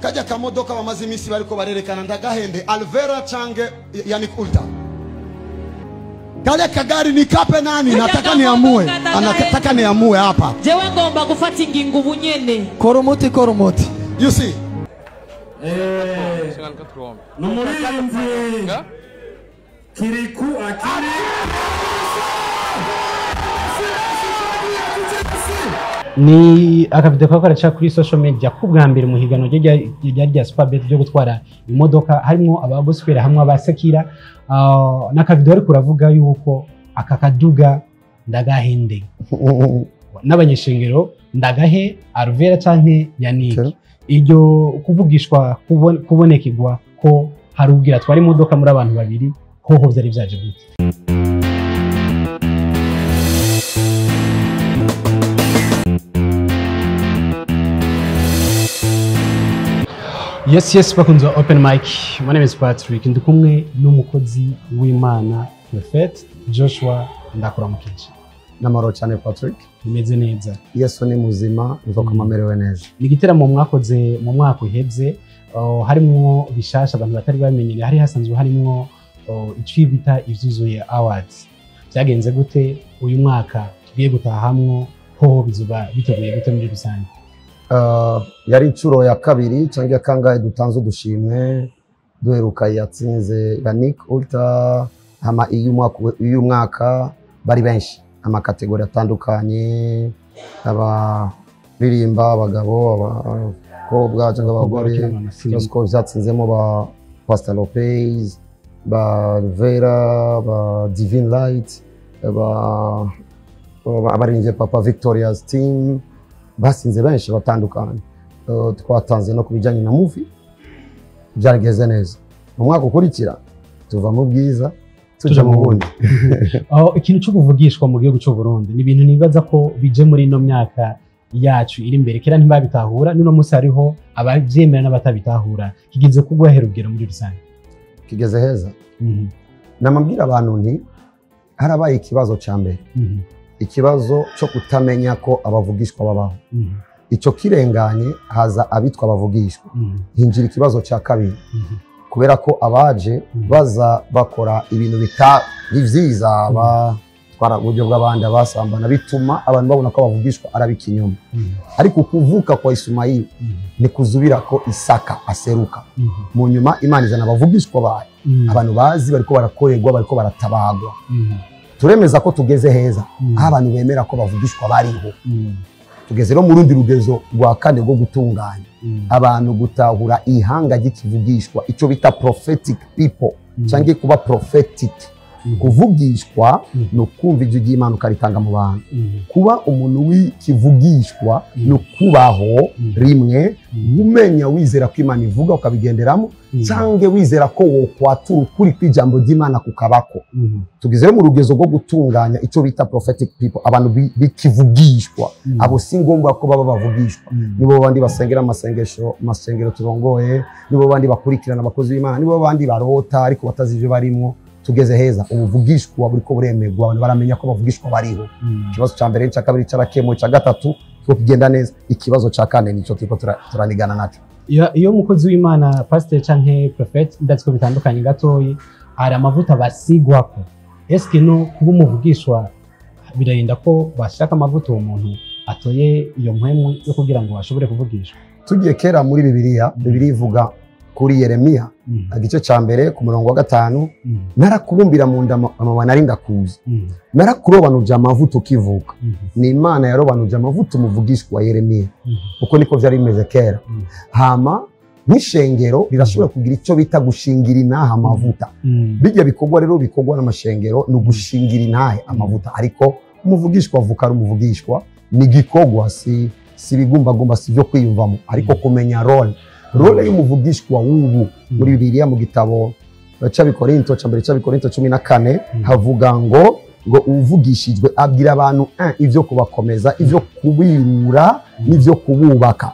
Kajya kamodoka bamaze iminsi bariko barerekana ndagahende Alvera change Yannick Ulta. Kale kagari ni kape nani? Nataka niamue. Anataka niamue hapa. Jewe ngomba gufata ingingo bunyene. Koromoti. You see? Numurinzi Kiriku akiri ni akavideo kako karaca kuri social media kubwa mbere mu higano rya Superbet ryo gutwara imodoka harimo abagoswera hamwe abasekira n'akavideo ari kuravuga yuko aka kaduga ndagahende n'abanyeshengero ndagahe Alvera canke Yannick iryo kuvugishwa kubonekirwa ko hari ubwira twari imodoka muri abantu babiri hoho vyari vyaje gute. Yes, bakunze open mic. My name is Patrick. Ndi kumwe n'umukozi w'Imana Prophet Joshua ndakuramukije. Namaro cyane Patrick. Imeze neza. Yesu ni muzima, uva kumamerewe neza. Ni giteramo mwakoze mu mwaka uhebye, harimo bishasha abantu batari bamenyereye, hari hasanzwe harimo icyo bita ivyuzuye awards. Byagenze gute uyu mwaka tugiye gutahamwo ho bizuba biteguye gute muri rusange? Yari incuro ya kabiri cyangwa kangahe dutanze udushimwe duheruka yatsinze Yannick Ulta hama uyu mwaka bari benshi amakategori atandukanye abaririmba abagabo abakobwa cyangwa abagore ko zatsinzemo ba Pastor Lopez ba Vera ba Divine Light abarinje Papa Victoria's team basinze benshi batandukanye twatanze no kubijanye na movie byarigeze neza mu mwaka ukurikira tuva mu bwiza tuja mu bundi ikintu cyo kuvugishwa mu gihugu cy'u Burundi ni ibintu nibaza ko bije muri ino myaka yacu iri imbere kera ntibabitahura nino musi hariho abavyemera n'abatabitahura kigeze kugwahera ubwira muri rusange kigeze heza namambira abantu nti harabaye ikibazo ca mbere ikibazo cyo kutamenya ko abavugishwa babaho icyo kirenganye haza abitwa abavugishwa hinjira ikibazo cya kabiri kubera ko abaje baza bakora ibintu bivyiza batwara uburyo bw'abandi abasambana bituma abantu babona ko abavugishwa arabikinyoma ariko kuvuka kwa Ismaili ni kuzubira ko Isaka aseruka mu nyuma Imana izana abavugishwa bayo abantu bazi bariko barakorerwa bariko baratabagwa turemeza ko tugeze heza aho abantu bemera ko bavugishwa bariho tugeze no mu rundi rugezo rwa kane rwo gutunganya abantu gutahura ihanga ry'ikivugishwa icyo bita prophetic people cyangwa kuba prophetic kuvugishwa no kumva ijwi ry'Imana ukaritanga mu bantu kuba umuntu w'ikivugishwa no kubaho rimwe umenya wizera ko Imana ivuga ukabigenderamo cyangwa wizera ko wokwatura ukuri kw'ijambo ry'Imana kukabako tugeze mu rugezo rwo gutunganya icyo bita prophetic people abantu bikivugishwa abo si ngombwa ko baba bavugishwa nibo bandi basengera amasengero turongoye nibo bandi bakurikirana abakozi b'Imana nibo bandi barota ariko batazi ivyo barimo tugeze heza ubuvugishwa buriko buremerwa abantu baramenya ko bavugishwa bariho ikibazo ca mbere cya kabiri cyarakemo cya gatatu cyo kugenda neza ikibazo cya kane nico turiko turanigana naco iyo mukozi w'Imana pastor canke prophet ndatsiko bitandukanye gatoyi hari amavuta basigwako eske no kuba umuvugishwa birarinda ko bashaka amavuta uwo muntu atoye iyo mpwemu yo kugira ngo bashobore kuvugishwa tugiye kera muri Bibiliya ivuga kuri Yeremiya igice ca mbere ku murongo wa 5 narakubumbira mu nda amabana ari ndakuza narakurobanuje amavuta ukivuka ni Imana yarobanuje amavuta umuvugishwa Yeremiya uko niko vyari bimeze kera hama n'ishengero rirashobora kugira icyo bita gushingira inaha amavuta bijya bikorwa rero bikorwa n'amashengero no gushingira inahe amavuta ariko umuvugishwa avuka ari umuvugishwa ni gikorwa si bigumbagumba si byo kwiyumvamo ariko kumenya role y'umuvugishwa w'ubu muri Bibiliya mu gitabo c'Abikorinto ca mbere c'Abikorinto 14 havuga ngo uvugishijwe abwira abantu ivyo kubakomeza ivyo kubirura n'ivyo kububaka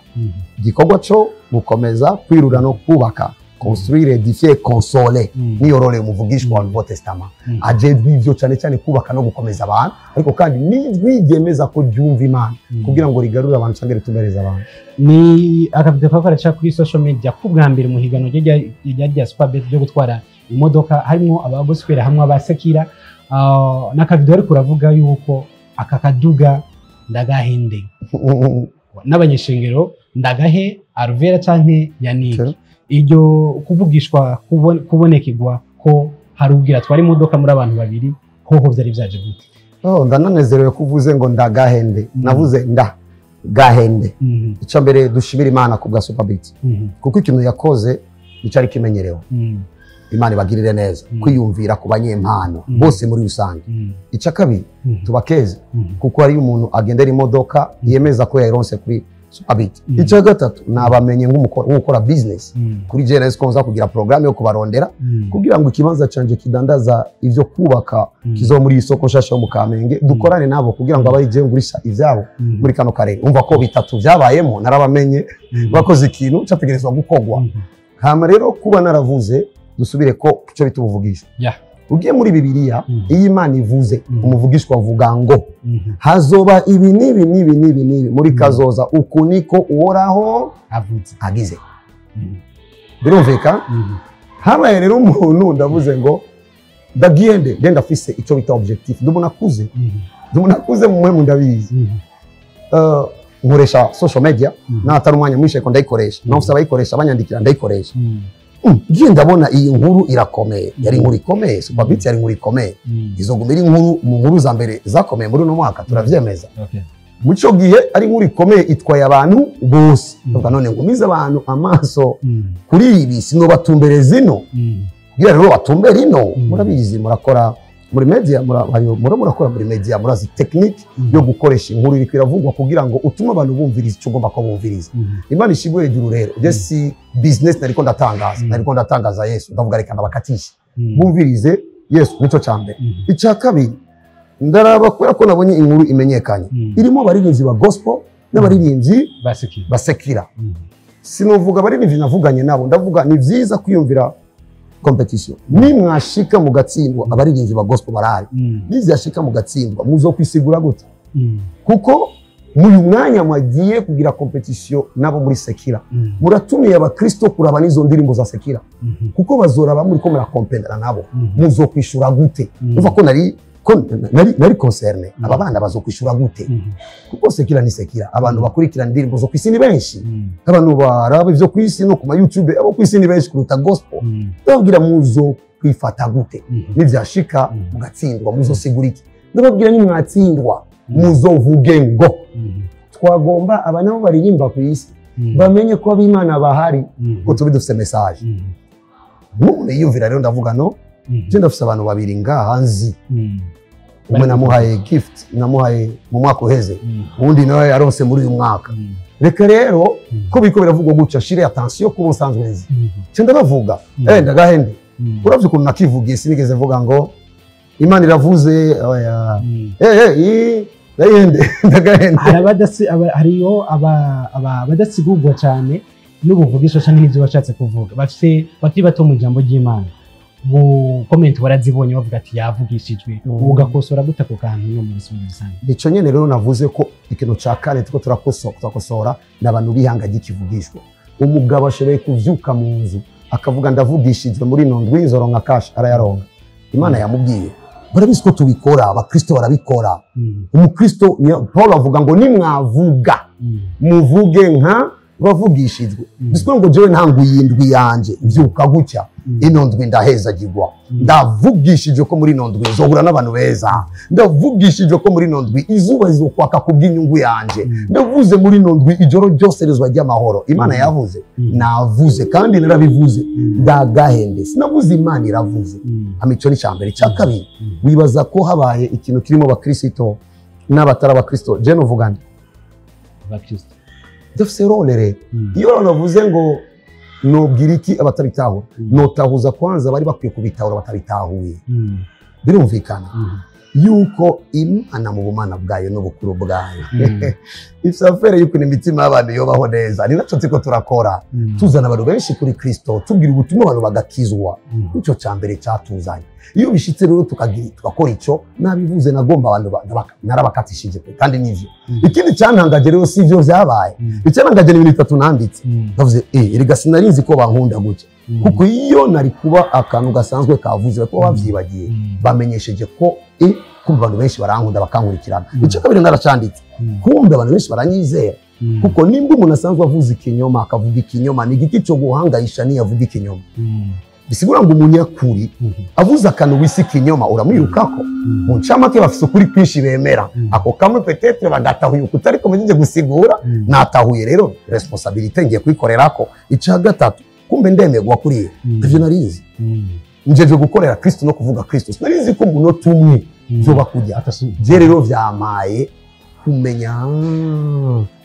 igikorwa cyo gukomeza kwirura no kubaka construire édifier consoler niyo role umuvugishwa wa Nouveau Testament ajejwe ivyo cyane cyane kubaka no gukomeza abantu ariko kandi nijwi ryemeza ko ryumva Imana kugira ngo rigarure abantu cyangwa ritumereza abantu ni akavido kakora cha kuri social media kubwa mbere mu higano rya Superbet ryo gutwara imodoka harimo abagospel hamwe abasekira n'akavido ari kuravuga yuko aka kaduga ndagahende n'abanyeshengero ndagahe Alvera canke Yannick iryo kuvugishwa kubonekirwa ko harubwira twari imodoka muri abantu babiri hoho byari byaje gute ndananezerewe kuvuze ngo ndagahende navuze ndagahende icyo mbere dushimira Imana kubwa Superbet kuko ikintu yakoze nicari kimenyerewe Imana ibagirire neza kwiyumvira ku banyempano bose muri rusange icya kabiri tubakeze kuko ari umuntu agendera imodoka yemeza ko yayironse kuri Superbet icya gatatu nabamenye nk'umukora business kuri GNS konza kugira programme yo kubarondera kugira ngo ikibanza canje kidandaza ivyo kubaka kizo muri isoko shasha yo mu Kamenge dukorane nabo kugira ngo abayije ngurisha ivyabo muri kano karere umva ko bitatu byabayemo narabamenye bakoze ikintu cyategerezwa gukogwa hama rero kuba naravuze dusubire ko cyo bituvugisha ugiye muri Bibiliya iyi Imana ivuze umuvugishwa avuga ngo hazoba ibi nibi muri kazoza uku niko uhoraho agize birumvika habaye rero umuntu ndavuze ngo ndagende ngenda afise icyo bita objectif ndumuna kuze mu mwe ndabizi nkoresha social media natari umwanya mwishe ko ndayikoresha no usaba yikoresha banyandikira ndayikoresha ngiye ndabona iyi nkuru irakomeye yari inkuru ikomeye Superbet yari inkuru ikomeye izogumira inkuru mu nkuru za mbere zakomeye muri no mwaka turavyemeza muco gihe ari inkuru ikomeye itwaye abantu bose none ngumiza abantu amaso kuri ibi sino batumbere zino kugira rero batumbere ino murabizi murakora muri media murakora muri media murazi technique yo gukoresha inkuru iri kwiravugwa kugira ngo utuma abantu bumviriza icyo ugomba ko bumviriza Imana ishigwe hejuru rero je business nariko ndatangaza Yesu ndavuga reka nabakatisha bumvirize Yesu nico cyambere icya kabiri ndaraba ko nabonye inkuru imenyekanye irimo baririmbyi ba gospel n'abaririmbyi basekira sinovuga baririmbyi navuganye nabo ndavuga ni vyiza kwiyumvira competition ni mwashika mu gatsindwa abaririmbyi ba gospel barari nizi yashika mu gatsindwa muzo kwisigura gute kuko muyu mwanya mwagiye kugira competition nabo muri sekira muratumiye abakristo kuraba nizo ndirimbo za sekira kuko bazoraba muri ko murakompendera nabo muzo kwishura gute uva ko nari concerne aba bana bazokwishura gute kuko sekira ni sekira abantu bakurikira ndirimbo zo kwisi ni benshi abantu baraba ivyo kwisi no kuma YouTube abo kwisi ni benshi kuruta gospel ndababwira muzo kwifata gute nivyashika mugatsindwa muzo siguriki ndababwira ni mwatsindwa muzo vuge ngo twagomba abana bo baririmba ku isi bamenye ko ab'Imana bahari ko tubi dufite message none yumvira rero ndavuga no je ndafise abantu babiri ngahanzi umwe namuhaye gift namuhaye mu mwaka uheze undi nawe yaronse muri uyu mwaka reka rero ko biko biravugwa guca shire attention ku busanzwe nzi cyo ndabavuga ndagahende uravye ukuntu nakivugiye sinigeze vuga ngo Imana iravuze oya ndagahende hariyo abadasigurwa cyane n'ubuvugisho cyane n'ibyo bashatse kuvuga bafite bato mu jambo ry'Imana bu comment barazibonye bavuga ati yavugishijwe ugakosora gute ku kantu no muri rusange ico nyene rero navuze ko ikintu ca kane tuko turakosora n'abantu bihanga gikivugishwa umugabo ashoboye kuvyuka mu nzu akavuga ndavugishijwe muri nondwi nzoronka cash arayaronga Imana yamubwiye barabizi ko tubikora abakristo barabikora umukristo Paul avuga ngo nimwavuga muvuge nka bavugishijwe biswe ngo jewe ntangu yindwi yanje mvyuka gucya inondwi ndahezagirwa ndavugishije ko muri nondwi zohura n'abantu beza ndavugishije ko muri nondwi izuba rizokwaka kubw'inyungu yanje ndavuze muri nondwi ijoro ryose rizwa ry'amahoro Imana yavuze navuze kandi narabivuze ndagahende sinavuze Imana iravuze amico ni cyambere cya kabiri wibaza ko habaye ikintu kirimo bakristo n'abatara bakristo je novuga ndi bakristo dufise role rero iyo navuze ngo nobwira iki abatabitahura notahuza kwanza bari bakwiye kubitahura batabitahuye birumvikana yuko Imana mu bumana bwayo n'ubukuru bwayo isafere yuko imitima y'abantu yobaho neza ni naco tiko turakora tuzana abantu benshi kuri Kristo tubwira ubutumwa abantu bagakizwa ico cyambere cyatuzanye iyo bishitse rero tukakora ico nabivuze nagomba abantu narabakatishije kandi nivyo ikindi cyantangaje rero si byo vyabaye icyantangaje ni ibintu 3 nanditse ndavuze erega sinarinzi ko bankunda gutya kuko iyo nari kuba akantu gasanzwe kavuze ko bavyibagiye bamenyesheje ko kumva abantu benshi barankunda bakankurikirana icyo kabiri naracanditse kumva abantu benshi baranyizera kuko nimba umuntu asanzwe avuze ikinyoma akavuga ikinyoma ni igiti cyo guhangayisha niyo avuga ikinyoma bisigura ngo umunyakuri avuze akantu wisi ikinyoma uramwirukako mu ncamake bafise ukuri kwinshi bemera ako kamwe peut-être bagatahuye ukutari komeje gusigura natahuye rero responsabilité ngiye kwikorerako icya gatatu kumbe ndemegwa kuriye ivyo narizi njeje gukorera Kristo no kuvuga Kristo narizi ko muno tumwe byo bakujya je rero vyamaye kumenya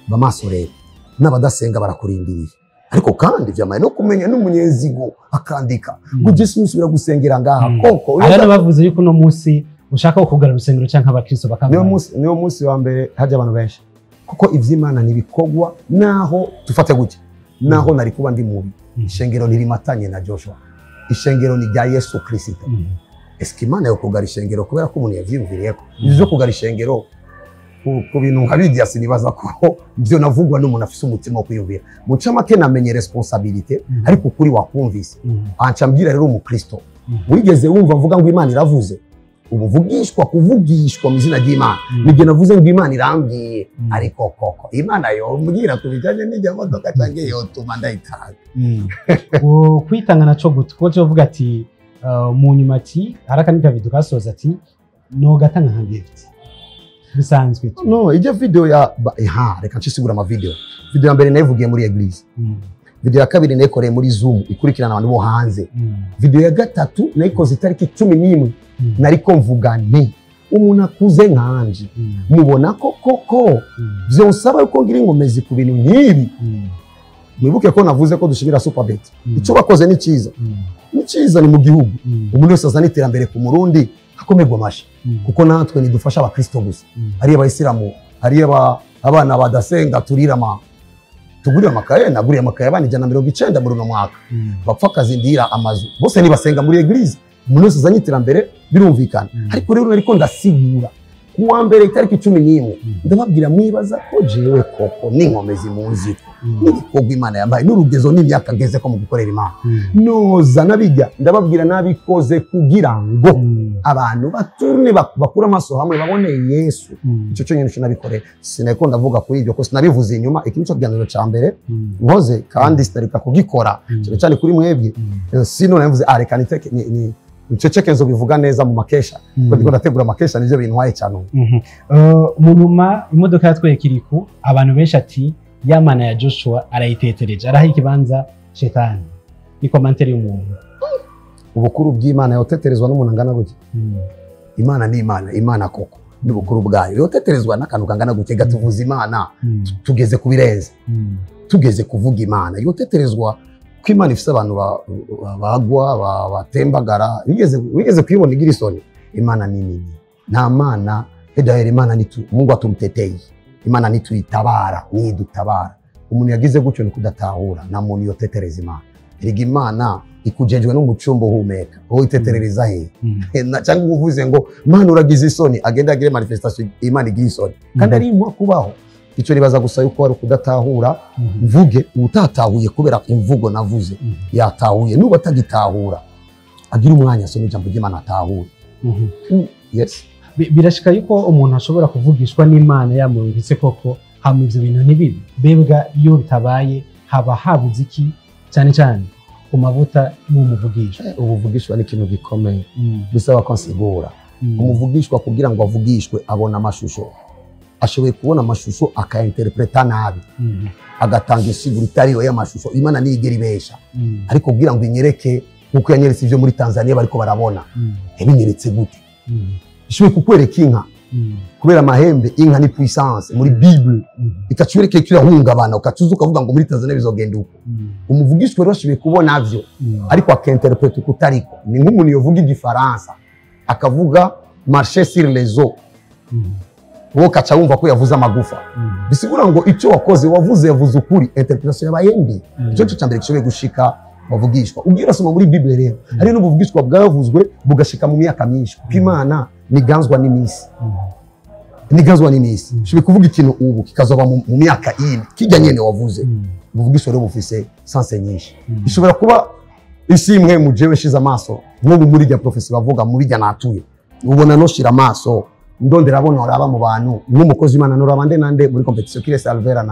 bamaso rero n'abadasenga barakurindiriye ariko kandi vyamaye no kumenya n'umunyezigo akandika ngo Yesu musubira gusengera ngaha koko arana bavuze yuko no munsi ushaka kugara rusengero canka abakristo bakamva niyo munsi wa mbere haje abantu benshi kuko ivy'Imana nibikogwa naho tufate gutya naho nari kuba ndi mubi ishengero nirimatanye na Joshua ishengero ni rya Yesu Kristo eske Imana yo kugara ishengero kubera ko umuntu yavyumviriyeko byo kugara ishengero ku bintu nkabijya sinibaza ko byo navugwa n'umuntu afise umutima wo kwiyumvira mu camake namenye responsabilité ariko kuri wakumvise ancambira rero umukristo wigeze wumva mvuga ngo Imana iravuze ubuvugishwa kuvugishwa mu izina ry'Imana nige navuze ngo Imana irambwiye ariko koko Imana yo mbwira kubijanye n'ijya modoka cange yo tuma ndayitaga kwitanga naco gutwo cyo vuga ati mu nyuma ati harakandi David kasoza ati no gatanga nka gift bisanzwe no ije video ya reka ncisigura ama video ya mbere nayivugiye muri eglise video ya kabiri nayikoreye muri Zoom ikurikirana abantu bo hanze video ya gatatu nayikoze itariki 11 nariko mvugane umuntu akuze nkanje mubona ko koko vyonsaba uko ngira ingomezi ku bintu nkibi mwibuke ko navuze ko dushimira Superbet ico bakoze ni ciza ni mu gihugu umuntu wese azana iterambere ku Murundi hakomerwa amashi kuko natwe nidufasha abakristo gusa ari abayisilamu ari abana badasenga tugurira amakaye naguriye amakaye abana 190 muri uno mwaka bapfa kazindira amazu bose nibasenga muri eglise umuntu wese azanye iterambere birumvikana ariko rero nariko ndasigura kuwa mbere itariki 11 ndababwira mwibaza ko jewe koko n'inkomezi munzi n'ibikogwa Imana yambaye n'urugezo n'imyaka ngeze ko mu gukorera Imana noza nabijya ndababwira nabikoze kugira ngo abantu baturne bakura amaso hamwe babone Yesu ico cyo nyine nabikorera sinako ndavuga kuri ibyo ko sinabivuze inyuma ikintu cyo kiganiro ca mbere nkoze kandi sitarika kugikora cyane kuri mwebwe sino navuze reka niteke ni nceceke nzo bivuga neza mu makesha ko ndiko ndategura makesha nivyo bintwaye cyane mu nyuma imodoka yatwekiriku abantu benshi ati yamana ya Joshua arayitetereje araha ikibanza shetani ni commentaire y'umuntu ubukuru bw'Imana yoteterezwa n'umuntu angana gutya Imana ni Imana koko n'ubukuru bwayo yoteterezwa n'akantu kangana gutya gatuvuza Imana tugeze kubirenza tugeze kuvuga Imana yoteterezwa ko Imana ifise abantu bagwa batembagara wigeze kwibona igirisoni Imana nini nta mana edahera Imana nitu Mungu atumteteye Imana nitu itabara nidutabara umuntu yagize gutyo nikudatahura na muntu yotetereza Imana erega Imana ikujejwe n'umucumbo humeka wowe iteterereza he cyangwa uvuze ngo Imana uragize isoni agenda agire manifestation Imana igira isoni kandi ari imwa kubaho icyo nibaza gusa yuko ari kudatahura mvuge utatahuye kubera imvugo navuze yatahuye nuba atagitahura agira umwanya asoma ijambo ry'Imana atahure yes birashika yuko umuntu ashobora kuvugishwa n'Imana yamurungitse koko hamwe ivyo bintu ntibibi bebwa iyo bitabaye haba habuze iki cyane cyane ku mavuta n'umuvugishwa ubuvugishwa ni ikintu gikomeye bisaba ko nsigura umuvugishwa kugira ngo avugishwe abona amashusho ashoboye kubona amashusho akainterpreta nabi agatanga isiguro itariyo y'amashusho Imana nigera ibesha ariko kugira ngo inyereke nkuko yanyeretse ivyo muri Tanzania bariko barabona yabinyeretse gute ishoboye kukwereka inka kubera amahembe inka ni puissance muri Bible ikacwereka kirahungabana ukacuza ukavuga ngo muri Tanzania bizogenda uko umuvugishwe rero ashoboye kubona avyo ariko akainterpreta kutariko ni nk'umuntu yovuga igifaransa akavuga marcher sur les eaux wowe ukaca wumva ko yavuze amagufa bisigura ngo icyo wakoze yavuze ukuri, interpretation yabaye mbi. Icyo cyo cyambere gishoboye gushika bavugishwa. Ubwira urasoma muri Bible rero hari n'ubuvugishwa bwavuzwe bugashika mu myaka myinshi kuko Imana niganzwa n'iminsi. Niganzwa n'iminsi. Shibe kuvuga ikintu ubu kikazoba mu myaka ine kijya nyene wavuze. Ubuvugishwa rero bufise sanse nyinshi. Bishobora kuba isi imwe mu jewe shiza amaso nk'ubu muri rya professor bavuga muri rya natuye. Ubona no shira amaso ndondera abona oraba mu bantu nk'umukozi Imana noraba nande muri competition Kirese Alvera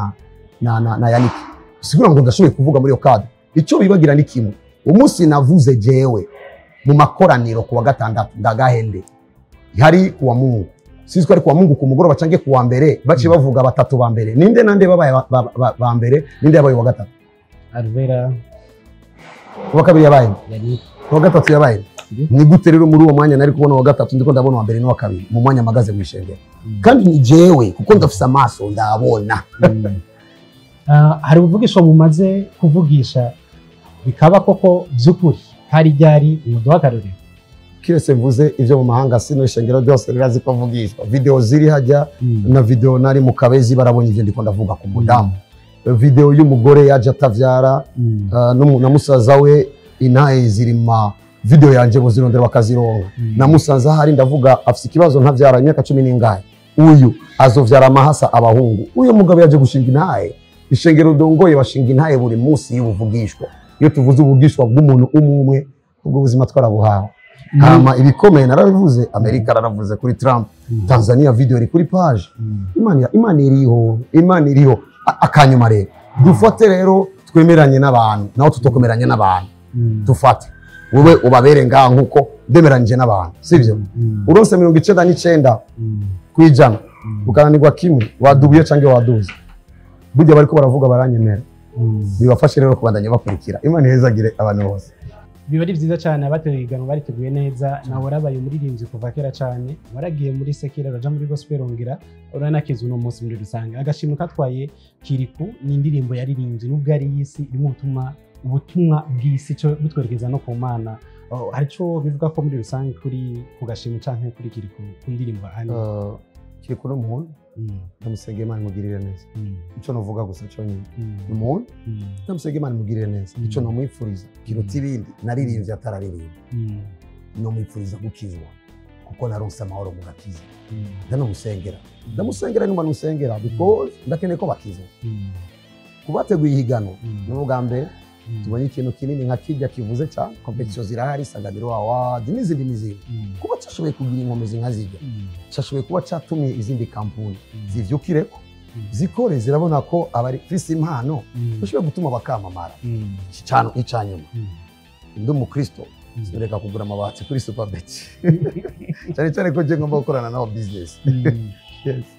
na Yannick. Sigura ngo ndashoboye kuvuga muri yo cadre. Icyo bibagira ni kimwe. Umunsi navuze jewe mu makoraniro kuwa gatandatu ndagahende. Hari kuwa Mungu. Siziko ari kuwa Mungu ku mugoroba cange kuwa mbere baci bavuga batatu ba mbere. Ninde nande babaye ba mbere, ninde yabaye wa gatatu? Alvera. Wa kabiri yabaye. Yannick. Wa gatatu yabaye. Ni gute rero muri uwo mwanya nari kubona wa gatatu ndiko ndabona wa mbere no wa kabiri mu mwanya magaze mu ishengero. Kandi ni jewe kuko ndafise amaso ndabona. Hari ubuvugisho mumaze kuvugisha bikaba koko by'ukuri hari ryari umuduhakarure? Kirese mvuze ivyo mu mahanga sino ishengero byose rirazi ko mvugishwa. Video ziri hajya na video nari mu Kabezi barabonye ivyo ndiko ndavuga ku mudamu. Video y'umugore yaje atavyara na musaza we intaye zirima video yanje bozirondera bakazironga. Na musaza hari ndavuga afise ikibazo ntavyara imyaka 10 n'ingahe. Uyu azovyara amahasa abahungu. Uyu mugabo yaje gushinga intaye. Ishengero dongoye bashinga intaye buri munsi y'ubuvugishwa. Iyo tuvuze ubuvugishwa bw'umuntu umwe ubwo buzima twarabuhawe. Hama ibikomeye narabivuze, Amerika naravuze kuri Trump, Tanzania video iri kuri page. Imana iriho akanyuma rero. Dufate rero twemeranye n'abantu, naho tutokomeranye n'abantu. Dufate wowe ubabere ngaha nkuko ndemeranyije n'abantu, sivyo? Uronse 99 kwijana ukananirwa kimwe wadubuye canke waduze. Burya bariko baravuga baranyemera. Bibafashe rero kubandanya bakurikira. Imana ihezagire abantu bose. Biba ari byiza cyane abategana bariteguye neza. Nawe warabaye umuririmbyi kuva kera cyane, waragiye muri sekera raja muri gospel ongira uranakiza uno munsi muri rusange. Agashimwe katwaye Kiriku ni indirimbo yaririmbye nubwo ari yisi irimo ubutumwa bw'isi cyo butwerekeza no ku Mana. Hari cyo bivuga ko muri rusange kuri ku gashimwe canke kuri Kiriku ku ndirimbo ani Kiriku no muntu ndamusenge Imana imugirire neza. Ico novuga gusa cyo nyine umuntu ndamusenge Imana imugirire neza. Ico no mwifuriza kiruta ibindi naririmbye atararirimba. No mwifuriza gukizwa kuko naronse amahoro mu gakiza. Ndamusengera numva nusengera because ndakeneye ko bakizwa. Kubateguye ihigano no bwa mbere tubonye ikintu kinini nka kijya kivuze cyane competition zirahari Sanganiro Award n'izindi kuba cyashoboye kugira inkomezi nka zijya cyashoboye kuba cyatumye izindi kampuni zivyukireko zikore zirabona ko abari fisi impano ushoboye gutuma bakamamara cyane icanyuma. Ndi umukristo sinureka kugura amabati kuri Superbet cyane ko je ngomba gukorana nabo business.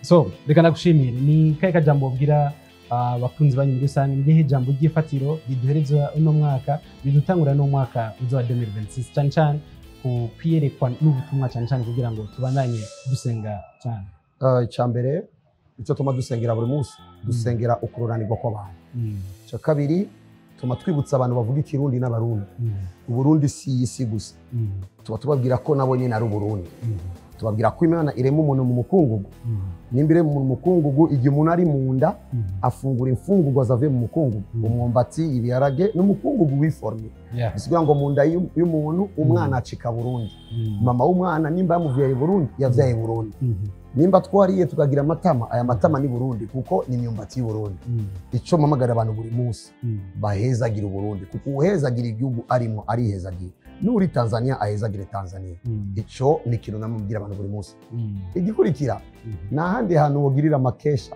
So reka nagushimire. Ni kahe kajambo ubwira abakunzi banyu muri rusange ngihe jambo ry'ifatiro riduhereza uno mwaka bidutangura no mwaka uza 2026 cyane cyane ku kwiyerekwa n'ubutumwa cyane kugira ngo tubandanye dusenga cyane? Icyambere icyo tuma dusengera buri munsi dusengera ukururanirwa kw'abantu. Cyo kabiri tuma twibutsa abantu bavuga ikirundi n'abarundi. Uburundi si isi gusa. Tubabwira ko nabo nyine ari Uburundi. Tubabwira ko Imana irema umuntu mu mukungugu. Nimbire mu mukungugu igihe umuntu ari mu nda afungura imfungurwa zavuye mu mukungugu. Umwumbati, ibiharage n'umukungugu wiforme. Bisigura ngo mu nda y'umuntu umwana acika Burundi. Mama w'umwana nimba yamuviye Burundi yavyaye Burundi. Nimba twariye tukagira amatama, aya matama ni Burundi kuko ni imyumbati y'Uburundi. Ico mamagara abantu buri munsi bahezagira Burundi kuko uhezagira igihugu arimo arihezagira. Nuri Tanzania ahezagire Tanzania. Ico ni kintu namubwira abantu buri munsi. Igikurikira na handi hantu wogirira makesha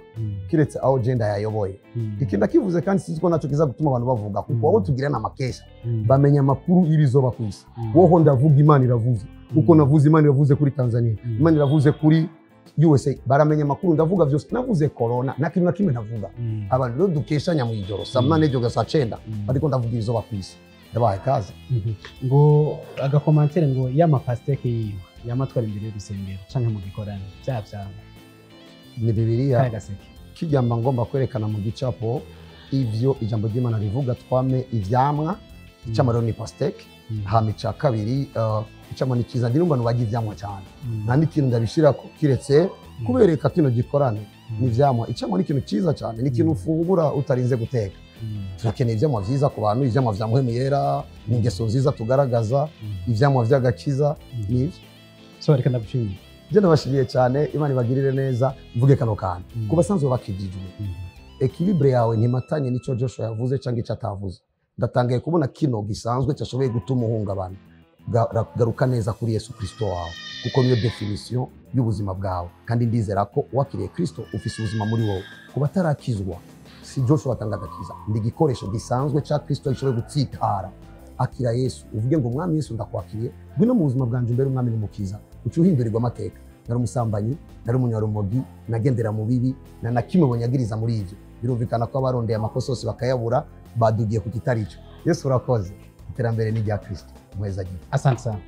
kiretse aho genda yayoboye. Ikinda kivuze kandi siziko naco kiza gutuma abantu bavuga kuko abo tugira na makesha bamenya makuru ibizoba kwisi. Woho ndavuga Imana iravuze kuko navuze Imana iravuze kuri Tanzania. Imana iravuze kuri USA baramenya makuru ndavuga vyose navuze corona na kintu nakimwe navuga. Abantu rero dukeshanya mu ijoro samana ejo gasa 9 ariko ndavuga izoba kwisi. Ndabaye kazi. Ngo agakomantere ngo y'amapasteke yiwe yamatwara imbere y'urusengero canke mu gikorano byavya ni Bibiliya kijamba ngomba kwerekana mu gicapo ivyo ijambo ry'Imana rivuga twame ivyamwa icamaro ni pasteke hama ica kabiri icyamwa ni cyiza ndi numva nubagira ivyamwa cyane nta n'ikintu ndabishirako kiretse kubereka kino gikorane ni ivyamwa icyamwa ni ikintu cyiza cyane ni ikintu ufungura utarinze guteka turakeneye ivyamwa vyiza ku bantu ivyamwa vya mpwemu yera ni ingeso nziza tugaragaza ivyamwa vy'agakiza nivyo so reka ndagushimire je nabashimiye cyane Imana ibagirire neza mvuge kano kantu ku basanzwe bakijijwe equilibre yawe ntimatanye nico Joshua yavuze cyangwa icyo atavuze ndatangaye kubona kino gisanzwe cyashoboye gutuma uhungabana garuka neza kuri Yesu Kristo wawe kuko niyo definition y'ubuzima bwawe kandi ndizera ko wakiriye Kristo ufise ubuzima muri wowe kuba tarakizwa si Joshua atanga agakiza ndi gikoresho gisanzwe cya Kristo gishoboye gutsitara akira Yesu uvuge ngo mwami Yesu ndakwakiriye ngwino mu buzima bwanje mbere umwami n'umukiza ucuhindurirwa amateka nari umusambanyi nari umunyarumogi nagendera mu bibi na kimwe bonyagiriza muri ivyo birumvikana ko abarondeye amakosa yose bakayabura badugiye ku kitarico Yesu urakoze iterambere ni rya Kristo mweza gihe asante sana